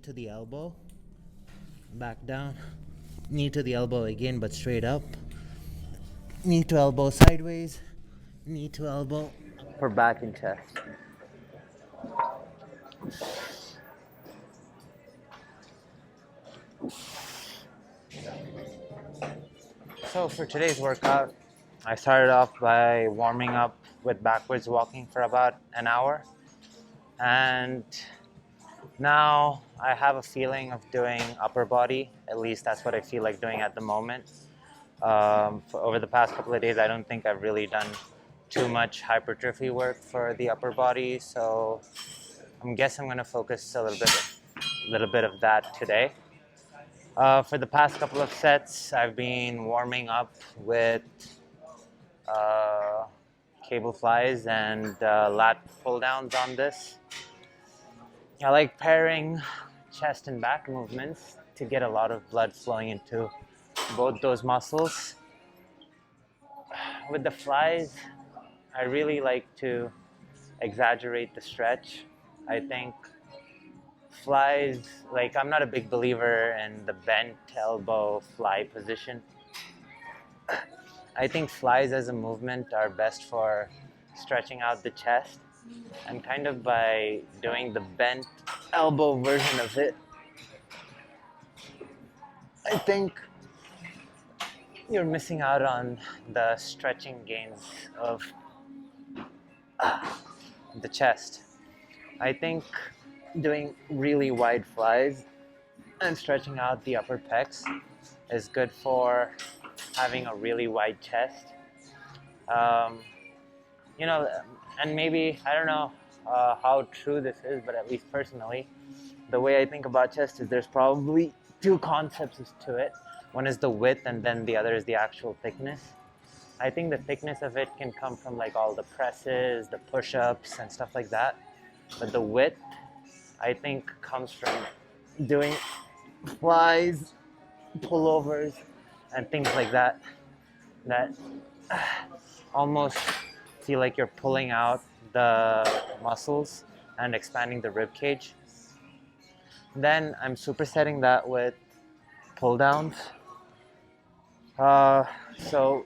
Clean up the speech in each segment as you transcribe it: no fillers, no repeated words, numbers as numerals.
to the elbow, back down, knee to the elbow again, but straight up, knee to elbow sideways, knee to elbow for back and chest. So for today's workout, I started off by warming up with backwards walking for about an hour, and now I have a feeling of doing upper body. At least that's what I feel like doing at the moment. Over the past couple of days, I don't think I've really done too much hypertrophy work for the upper body, so I'm going to focus a little bit of that today. For the past couple of sets, I've been warming up with cable flies and lat pull downs on this. I like pairing chest and back movements to get a lot of blood flowing into both those muscles. With the flies, I really like to exaggerate the stretch. I think flies, like, I'm not a big believer in the bent elbow fly position. I think flies as a movement are best for stretching out the chest, and kind of by doing the bent elbow version of it, I think you're missing out on the stretching gains of the chest. I think doing really wide flies and stretching out the upper pecs is good for having a really wide chest. And maybe, I don't know how true this is, but at least personally, the way I think about chest is there's probably two concepts to it. One is the width, and then the other is the actual thickness. I think the thickness of it can come from like all the presses, the push-ups and stuff like that. But the width, I think, comes from doing flies, pullovers, and things like that almost feel like you're pulling out the muscles and expanding the rib cage. Then I'm supersetting that with pull downs. So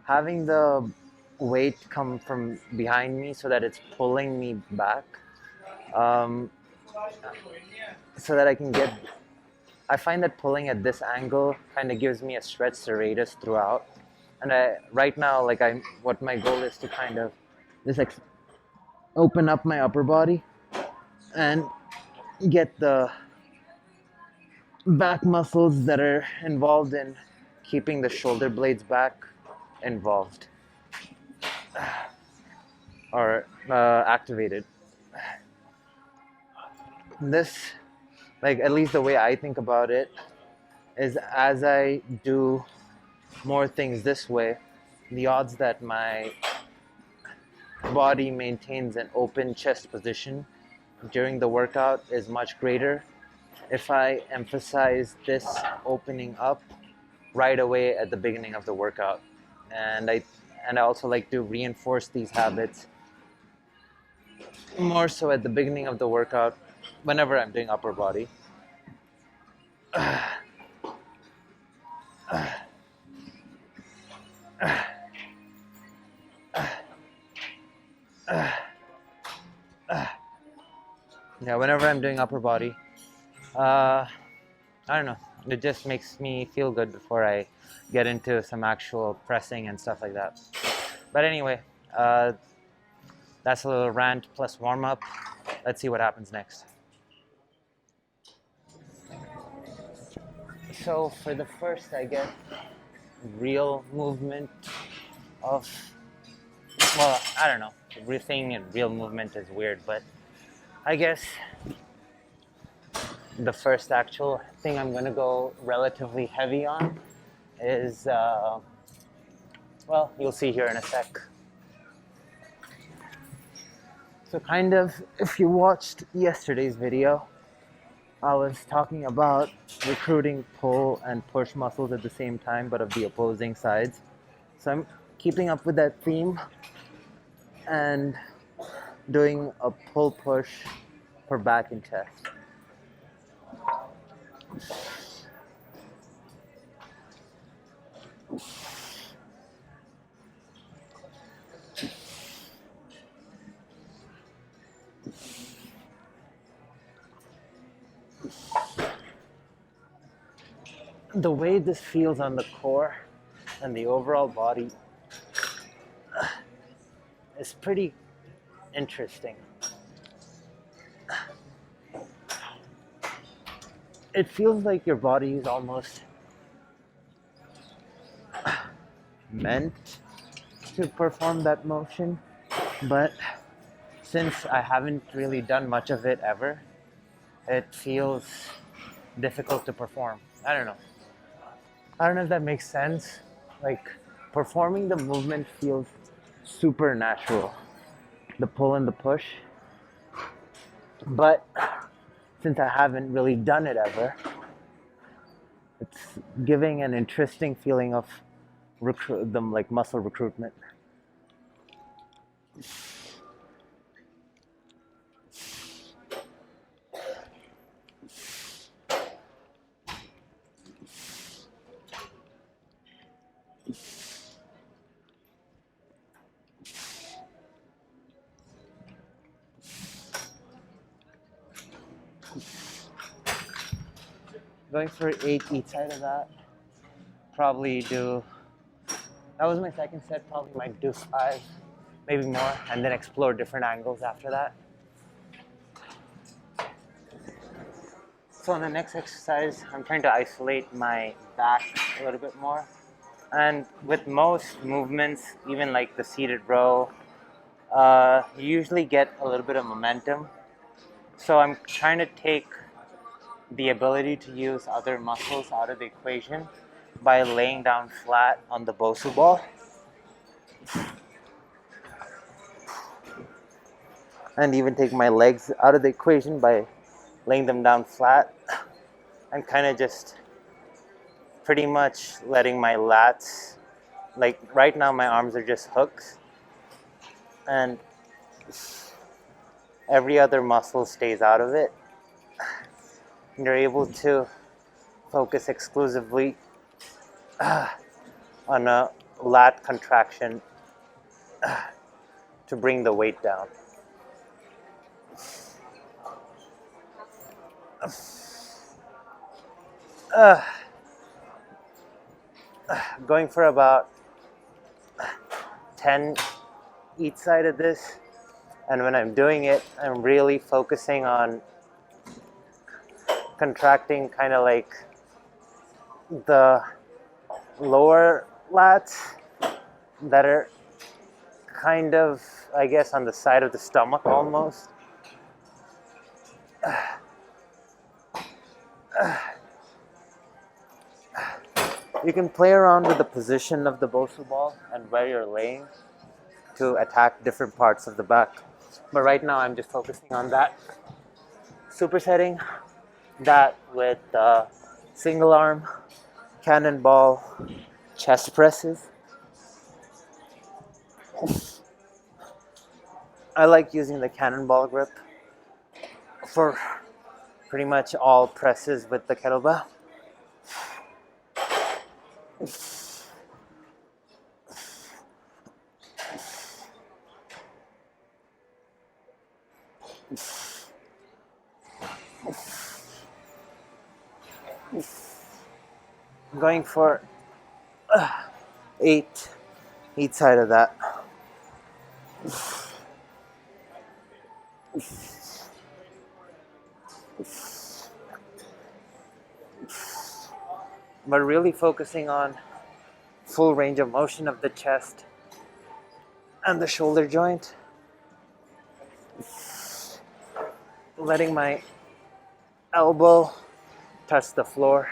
having the weight come from behind me so that it's pulling me back, so that I find that pulling at this angle kind of gives me a stretch serratus throughout. And right now, what my goal is to kind of just open up my upper body and get the back muscles that are involved in keeping the shoulder blades back involved or activated. This, at least the way I think about it, is as I do more things this way, the odds that my body maintains an open chest position during the workout is much greater if I emphasize this opening up right away at the beginning of the workout. And I also like to reinforce these habits more so at the beginning of the workout whenever I'm doing upper body. Yeah, whenever I'm doing upper body, I don't know, it just makes me feel good before I get into some actual pressing and stuff like that. But anyway, that's a little rant plus warm up. Let's see what happens next. So for the first, I guess, real movement of, well, I don't know, everything in real movement is weird, but I guess the first actual thing I'm going to go relatively heavy on is, well, you'll see here in a sec. So kind of, if you watched yesterday's video, I was talking about recruiting pull and push muscles at the same time, but of the opposing sides. So I'm keeping up with that theme and doing a pull-push for back and chest. The way this feels on the core and the overall body is pretty interesting. It feels like your body is almost meant to perform that motion, but since I haven't really done much of it ever, it feels difficult to perform. I don't know. I don't know if that makes sense. Like, performing the movement feels super natural, the pull and the push. But since I haven't really done it ever, it's giving an interesting feeling of like muscle recruitment. Going for 8 each side of that. Probably do, that was my second set, probably might do 5, maybe more, and then explore different angles after that. So on the next exercise, I'm trying to isolate my back a little bit more. And with most movements, even like the seated row, you usually get a little bit of momentum. So I'm trying to take the ability to use other muscles out of the equation by laying down flat on the Bosu ball. And even take my legs out of the equation by laying them down flat and kind of just pretty much letting my lats, like right now my arms are just hooks and every other muscle stays out of it. And you're able to focus exclusively on a lat contraction to bring the weight down. Going for about 10 each side of this, and when I'm doing it, I'm really focusing on contracting kind of like the lower lats that are kind of, I guess, on the side of the stomach almost. You can play around with the position of the Bosu ball and where you're laying to attack different parts of the back. But right now I'm just focusing on that. Supersetting that with single arm, cannonball, chest presses. I like using the cannonball grip for pretty much all presses with the kettlebell. I'm going for 8 each side of that. But really focusing on full range of motion of the chest and the shoulder joint. Letting my elbow touch the floor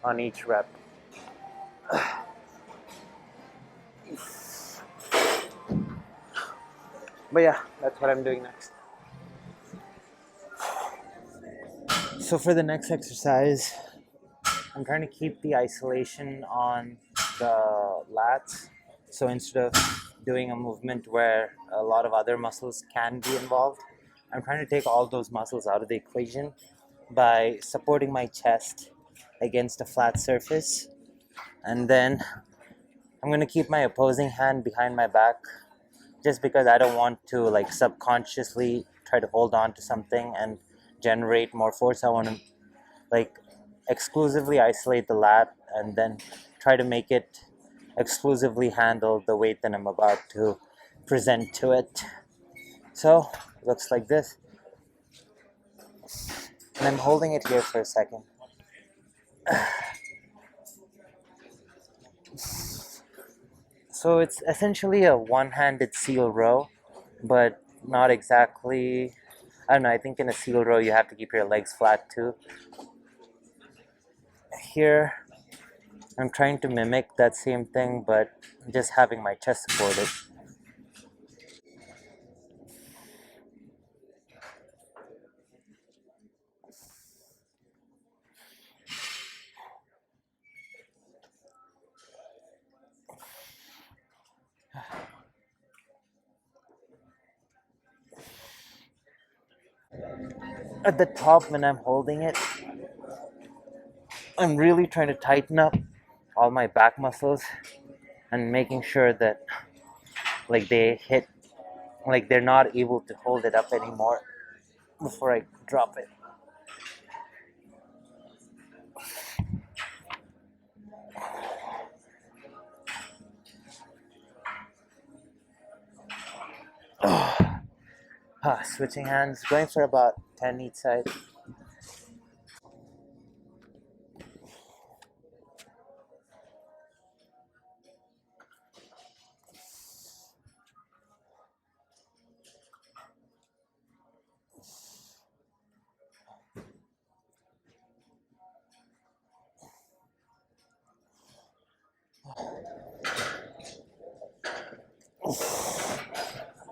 on each rep. But yeah, that's what I'm doing next. So for the next exercise, I'm trying to keep the isolation on the lats. So instead of doing a movement where a lot of other muscles can be involved, I'm trying to take all those muscles out of the equation by supporting my chest against a flat surface. And then I'm going to keep my opposing hand behind my back just because I don't want to like subconsciously try to hold on to something and generate more force. I want to like exclusively isolate the lat and then try to make it exclusively handle the weight that I'm about to present to it. So, looks like this. And I'm holding it here for a second. So it's essentially a one-handed seal row, but not exactly. I don't know, I think in a seal row you have to keep your legs flat too. Here, I'm trying to mimic that same thing, but just having my chest supported. At the top, when I'm holding it, I'm really trying to tighten up all my back muscles and making sure that like they hit, like they're not able to hold it up anymore before I drop it. Switching hands, going for about 10 each side.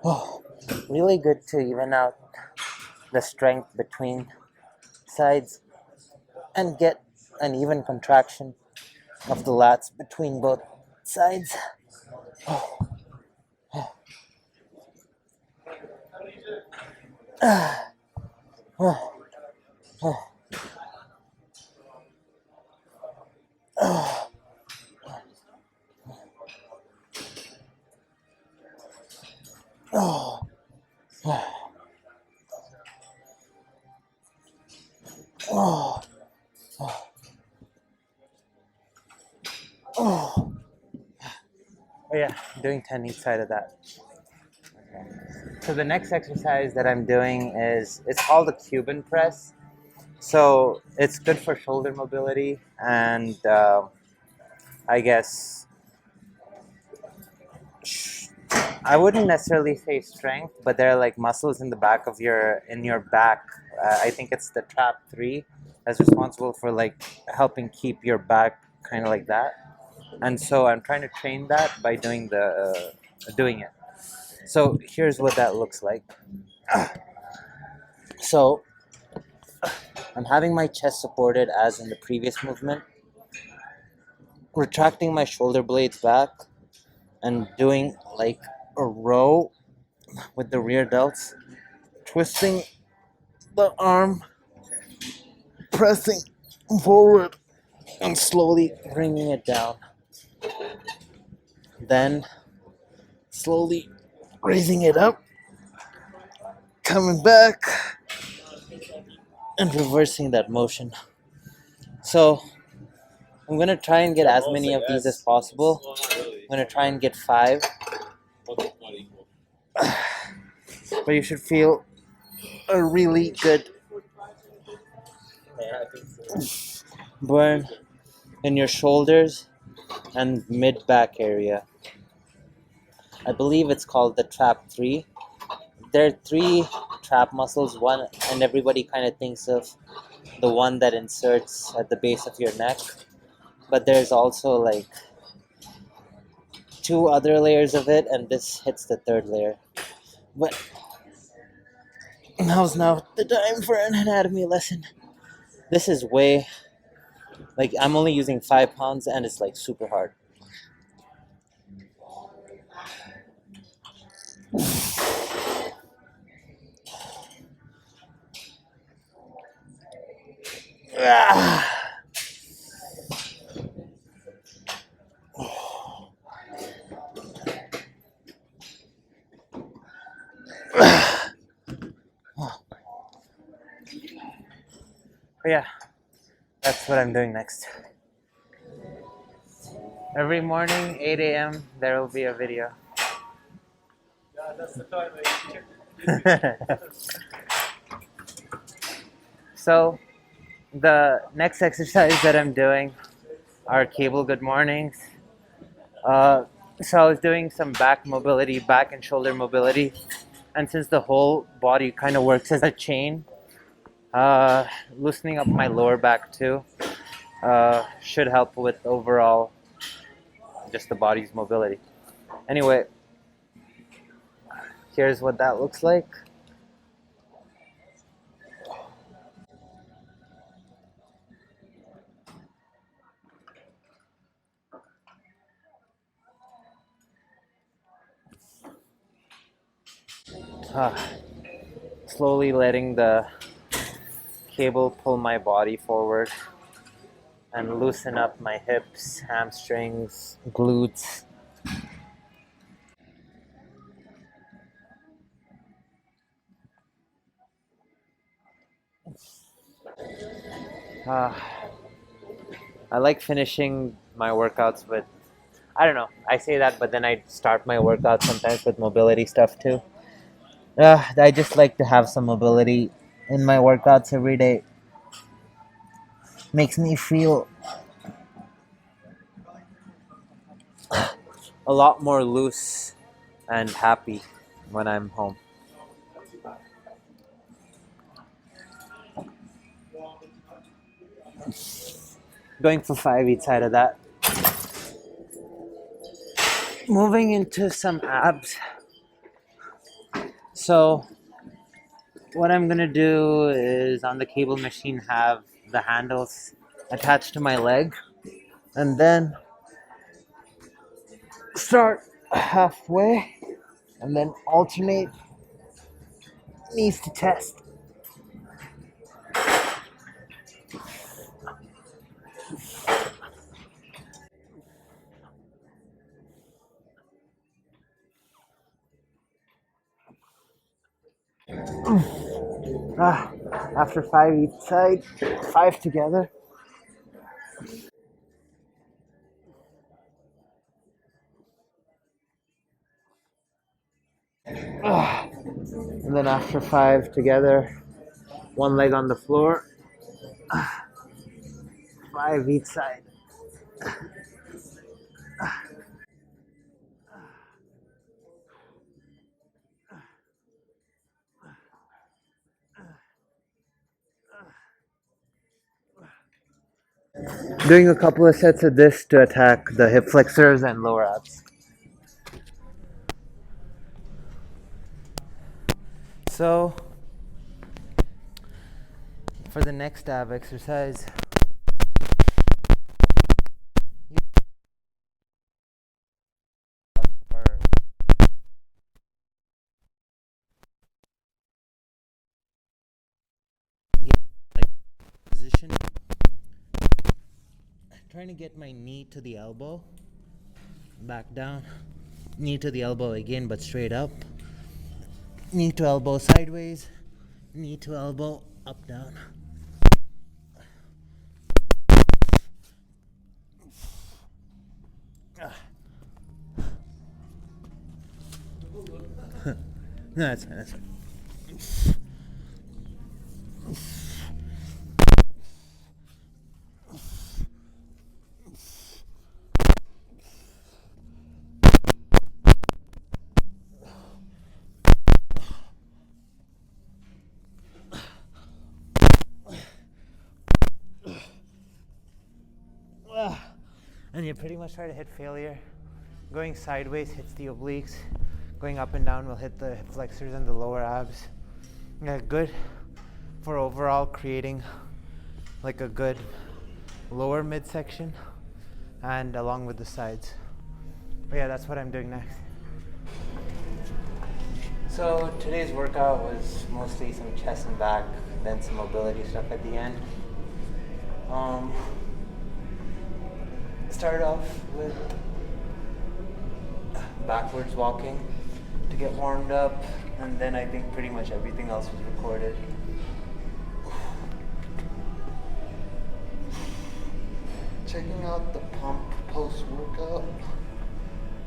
Oh, really good to even out the strength between sides and get an even contraction of the lats between both sides. Oh, oh, oh, oh, oh, oh, oh. Oh yeah, doing 10 each side of that. So the next exercise that I'm doing is it's called the Cuban Press. So it's good for shoulder mobility and I guess I wouldn't necessarily say strength, but there are like muscles in the back of your back. I think it's the trap three that's responsible for like helping keep your back kind of like that. And so I'm trying to train that by doing it. So here's what that looks like. So I'm having my chest supported as in the previous movement, retracting my shoulder blades back and doing like a row with the rear delts, twisting the arm, pressing forward and slowly bringing it down. Then slowly raising it up, coming back and reversing that motion. So I'm gonna try and get as many of these as possible. I'm gonna try and get 5. But you should feel a really good burn in your shoulders and mid back area. I believe it's called the trap 3. There are 3 trap muscles, one, and everybody kind of thinks of the one that inserts at the base of your neck. But there's also like 2 other layers of it, and this hits the 3rd layer. But now's not the time for an anatomy lesson. This is way, like, I'm only using 5 pounds and it's like super hard. But yeah, that's what I'm doing next. Every morning, 8 a.m., there will be a video. Yeah, that's the time I check. So, the next exercise that I'm doing are cable good mornings. So I was doing some back mobility, back and shoulder mobility, and since the whole body kind of works as a chain, uh, loosening up my lower back too should help with overall just the body's mobility. Anyway, here's what that looks like. Uh, Slowly letting the cable pull my body forward and loosen up my hips, hamstrings, glutes. Uh, I like finishing my workouts with, I don't know, I say that, but then I start my workout sometimes with mobility stuff too. I just like to have some mobility in my workouts every day. Makes me feel a lot more loose and happy when I'm home. Going for 5 each side of that. Moving into some abs. So, what I'm gonna do is on the cable machine have the handles attached to my leg, and then start halfway and then alternate knees to chest. After 5 each side, 5 together. And then after 5 together, one leg on the floor, 5 each side. Doing a couple of sets of this to attack the hip flexors and lower abs. So, for the next ab exercise, position, trying to get my knee to the elbow, back down, knee to the elbow again, but straight up, knee to elbow sideways, knee to elbow up down. No, that's fine, that's fine. And you pretty much try to hit failure. Going sideways hits the obliques. Going up and down will hit the hip flexors and the lower abs. Yeah, good for overall creating like a good lower midsection and along with the sides. But yeah, that's what I'm doing next. So today's workout was mostly some chest and back, then some mobility stuff at the end. Um, Started off with backwards walking to get warmed up, and then I think pretty much everything else was recorded. Checking out the pump post-workout,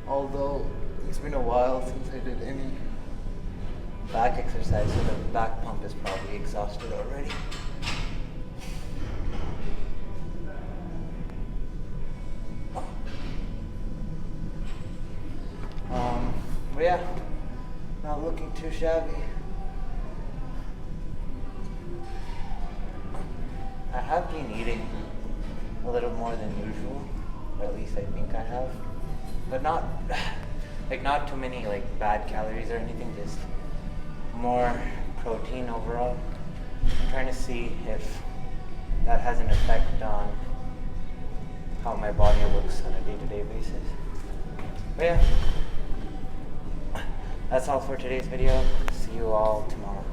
although it's been a while since I did any back exercise, so the back pump is probably exhausted already. But yeah, not looking too shabby. I have been eating a little more than usual, or at least I think I have, but not not too many bad calories or anything, just more protein overall. I'm trying to see if that has an effect on how my body looks on a day-to-day basis. But yeah, that's all for today's video. See you all tomorrow.